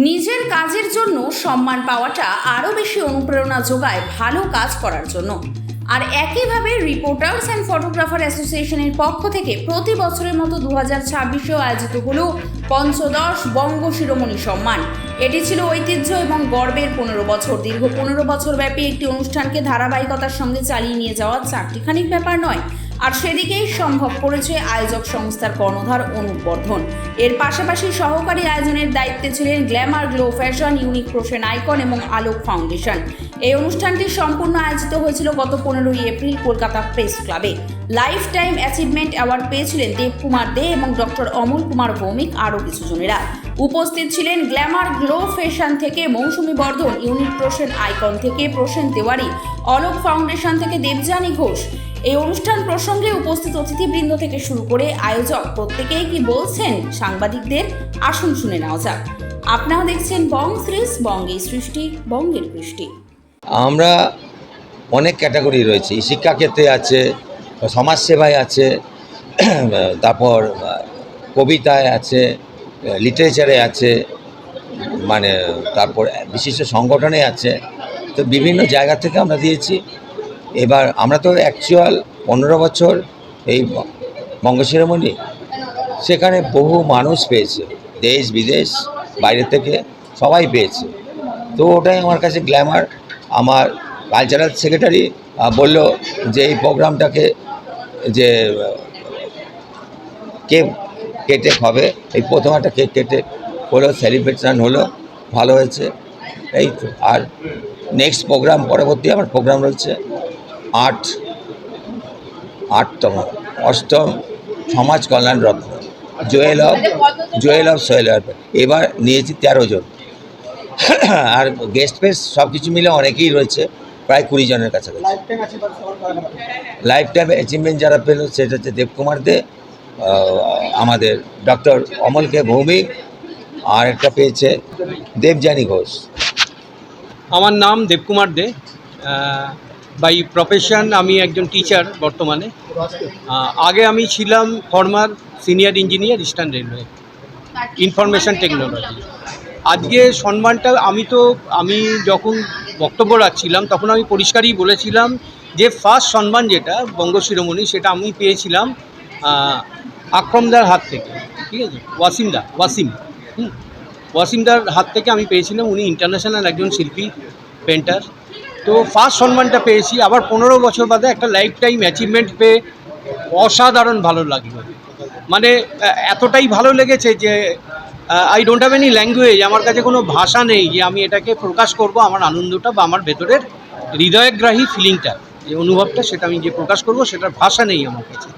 নিজের কাজের জন্য সম্মান পাওয়াটা আরও বেশি অনুপ্রেরণা যোগায় ভালো কাজ করার জন্য। আর একইভাবে রিপোর্টার্স অ্যান্ড ফটোগ্রাফার অ্যাসোসিয়েশনের পক্ষ থেকে প্রতি বছরের মতো 2026-এও আয়োজিত হলো পঞ্চদশ বঙ্গ শিরোমণি সম্মান। এটি ছিল ঐতিহ্য এবং গর্বের 15 বছর। দীর্ঘ 15 বছর ব্যাপী একটি অনুষ্ঠানকে ধারাবাহিকতার সঙ্গে চালিয়ে নিয়ে যাওয়া চারটিখানিক ব্যাপার নয়, আর সেদিকেই সম্ভব করেছে আয়োজক সংস্থার কর্ণধার অনুপ বর্ধন। এর পাশাপাশি সহকারী আয়োজনের দায়িত্বে ছিলেন গ্ল্যামার গ্লো ফ্যাশন, ইউনিক ক্রোশেন আইকন এবং আলোক ফাউন্ডেশন। এই অনুষ্ঠানটি সম্পূর্ণ আয়োজিত হয়েছিল গত 15ই এপ্রিল কলকাতা প্রেস ক্লাবে। লাইফ টাইম অ্যাচিভমেন্ট অ্যাওয়ার্ড পেয়েছিলেন দেবকুমার দে এবং ডক্টর অমল কুমার ভৌমিক, আরও কিছু জনেরা। উপস্থিত ছিলেন গ্ল্যামার গ্লো ফ্যাশন থেকে মৌসুমী বর্ধন, ইউনিক ক্রোশেন আইকন থেকে প্রসেন তেওয়ারি, অলোক ফাউন্ডেশন থেকে দেবযানী ঘোষ। এই অনুষ্ঠান প্রসঙ্গে উপস্থিত অতিথিবৃন্দ থেকে শুরু করে আয়োজক প্রত্যেকেই কি বলছেন সাংবাদিকদের আসুন শুনে নেওয়া যাক। আপনারা দেখছেন বং সিরিজ, বঙ্গের সৃষ্টি, বঙ্গের কৃষ্টি। আমরা অনেক ক্যাটাগরি রয়েছে, শিক্ষাক্ষেত্রে আছে, সমাজসেবায় আছে, তারপর কবিতায় আছে, লিটারেচারে আছে, মানে তারপর বিশিষ্ট সংগঠনে আছে। তো বিভিন্ন জায়গা থেকে আমরা দিয়েছি। এবার আমরা তো অ্যাকচুয়াল 15 বছর এই বঙ্গ শিরোমণি, সেখানে বহু মানুষ পেয়েছে, দেশ বিদেশ বাইরে থেকে সবাই পেয়েছে। তো ওটাই আমার কাছে গ্ল্যামার। আমার কালচারাল সেক্রেটারি বলল যে এই প্রোগ্রামটাকে যে কেক কেটে হবে, এই প্রথম একটা কেক কেটে হলো, সেলিব্রেশন হলো, ভালো হয়েছে এই তো। আর নেক্সট প্রোগ্রাম পরবর্তী আমার প্রোগ্রাম রয়েছে অষ্টম সমাজ কল্যাণ রত্ন, জুয়েল অফ সোয়েল। এবার নিয়েছি 13 জন, আর গেস্ট ফেস্ট সব কিছু মিলে অনেকেই রয়েছে, প্রায় 20 জনের কাছাকাছি। লাইফ টাইম অ্যাচিভমেন্ট যারা পেল সেটা হচ্ছে দেবকুমার দে, আমাদের ডক্টর অমলকে ভৌমিক, আর একটা পেয়েছে দেবযানী ঘোষ। আমার নাম দেবকুমার দে। বাই প্রফেশন আমি একজন টিচার বর্তমানে। আগে আমি ছিলাম former senior engineer, eastern railway, information technology. আজকে সম্মানটা আমি যখন বক্তব্য রাখছিলাম তখন আমি পরিষ্কারই বলেছিলাম যে ফার্স্ট সম্মান যেটা বঙ্গ শিরোমণি, সেটা আমি পেয়েছিলাম আকরমদার হাত থেকে, ঠিক আছে, ওয়াসিমদার হাত থেকে আমি পেয়েছিলাম। উনি ইন্টারন্যাশনাল একজন শিল্পী, পেন্টার। তো ফার্স্ট সম্মানটা পেয়েছি, আবার 15 বছর বাদে একটা লাইফ টাইম অ্যাচিভমেন্ট পেয়ে অসাধারণ ভালো লাগলো। মানে এতটাই ভালো লেগেছে যে I don't have any language, আমার কাছে কোনো ভাষা নেই যে আমি এটাকে প্রকাশ করব। আমার আনন্দটা বা আমার ভেতরের হৃদয়গ্রাহী ফিলিংটা, যে অনুভবটা, সেটা আমি যে প্রকাশ করব সেটার ভাষা নেই আমার কাছে।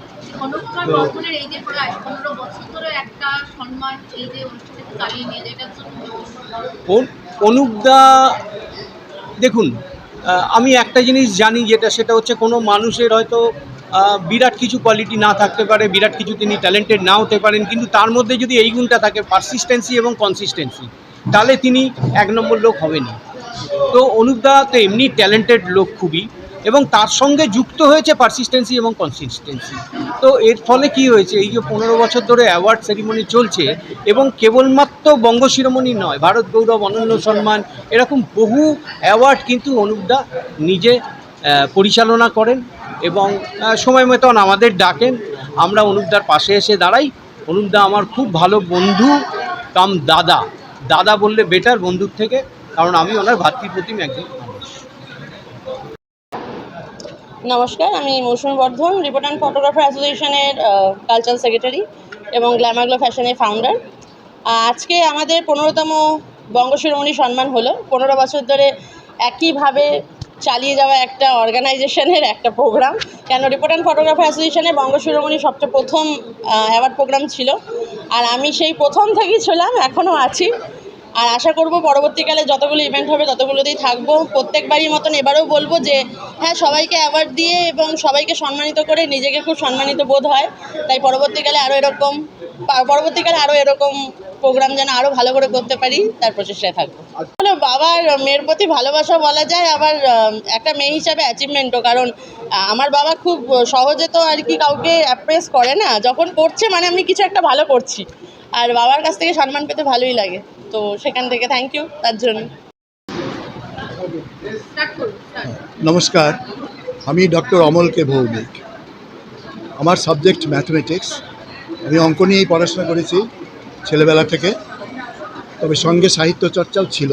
অনুপদা, দেখুন, আমি একটা জিনিস জানি, সেটা হচ্ছে কোনো মানুষের হয়তো বিরাট কিছু কোয়ালিটি না থাকতে পারে, বিরাট কিছু তিনি ট্যালেন্টেড না হতে পারেন, কিন্তু তার মধ্যে যদি এই গুণটা থাকে, পারসিস্টেন্সি এবং কনসিস্টেন্সি, তাহলে তিনি 1 নম্বর লোক হবেনই। তো অনুপদা তো এমনি ট্যালেন্টেড লোক খুবই, এবং তার সঙ্গে যুক্ত হয়েছে পারসিস্টেন্সি এবং কনসিস্টেন্সি। তো এর ফলে কি হয়েছে, এই যে 15 বছর ধরে অ্যাওয়ার্ড সেরিমনি চলছে, এবং কেবলমাত্র বঙ্গ শিরোমণি নয়, ভারত গৌরব, অনন্য সম্মান, এরকম বহু অ্যাওয়ার্ড কিন্তু অনুপদা নিজে পরিচালনা করেন, এবং সময় মতন আমাদের ডাকেন, আমরা অনুপদার পাশে এসে দাঁড়াই। অনুপদা আমার খুব ভালো বন্ধু কাম দাদা বললে বেটার বন্ধুর থেকে, কারণ আমি ওনার ভাতৃপ্রতিম একজন মানুষ। নমস্কার, আমি মৌসুমী বর্ধন, রিপোর্টার অ্যান্ড ফটোগ্রাফার অ্যাসোসিয়েশনের কালচারাল সেক্রেটারি এবং গ্ল্যামার গ্লো ফ্যাশনের ফাউন্ডার। আজকে আমাদের 15তম বঙ্গ শিরোমণি সম্মান হলো। 15 বছর ধরে একইভাবে চালিয়ে যাওয়া একটা অর্গানাইজেশনের একটা প্রোগ্রাম। কেন, রিপোর্টার অ্যান্ড ফটোগ্রাফার অ্যাসোসিয়েশনে বঙ্গ শিরোমণি সবচেয়ে প্রথম অ্যাওয়ার্ড প্রোগ্রাম ছিল, আর আমি সেই প্রথম থেকেই ছিলাম, এখনও আছি। আর আশা করব পরবর্তীকালে যতগুলো ইভেন্ট হবে ততগুলোতেই থাকবো। প্রত্যেকবারই মতন এবারেও বলবো যে হ্যাঁ, সবাইকে অ্যাওয়ার্ড দিয়ে এবং সবাইকে সম্মানিত করে নিজেকে খুব সম্মানিত বোধ হয়। তাই পরবর্তীকালে আরও এরকম প্রোগ্রাম যেন আরও ভালো করে করতে পারি, তার প্রচেষ্টায় থাকবো। বাবার মেয়ের প্রতি ভালোবাসা বলা যায়, আবার একটা মেয়ে হিসাবে অ্যাচিভমেন্টও। কারণ আমার বাবা খুব সহজে তো আর কি কাউকে অ্যাপ্রেস করে না, যখন করছে মানে আমি কিছু একটা ভালো করছি, আর বাবার কাছ থেকে সম্মান পেতে ভালোই লাগে। তো সেখান থেকে থ্যাংক ইউ তার জন্য। নমস্কার, আমি ডক্টর অমল কে ভৌমিক। আমার সাবজেক্ট ম্যাথমেটিক্স। আমি অঙ্ক নিয়েই পড়াশোনা করেছি ছেলেবেলা থেকে, তবে সঙ্গে সাহিত্য চর্চাও ছিল।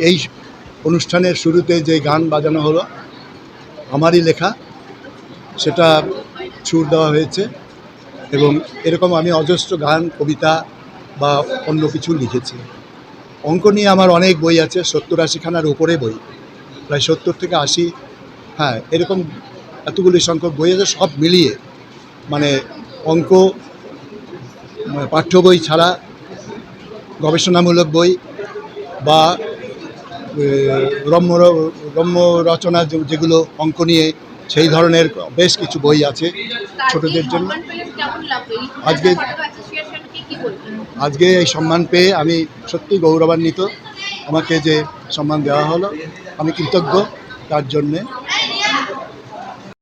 এই অনুষ্ঠানের শুরুতে যে গান বাজানো হলো আমারই লেখা, সেটা সুর দেওয়া হয়েছে এবং এরকম আমি অজস্র গান, কবিতা বা অন্য কিছু লিখেছি। অঙ্ক নিয়ে আমার অনেক বই আছে, 70-80 খানার উপরে বই, প্রায় 70 থেকে 80, হ্যাঁ এরকম এতগুলি সংখ্যক বই আছে। সব মিলিয়ে মানে অঙ্ক পাঠ্য বই ছাড়া গবেষণামূলক বই বা রম্য রম্য রচনা যেগুলো অঙ্ক নিয়ে, সেই ধরনের বেশ কিছু বই আছে ছোটদের জন্য। আজকে এই সম্মান পেয়ে আমি সত্যি গৌরবান্বিত। আমাকে যে সম্মান দেওয়া হলো আমি কৃতজ্ঞ তার জন্যে।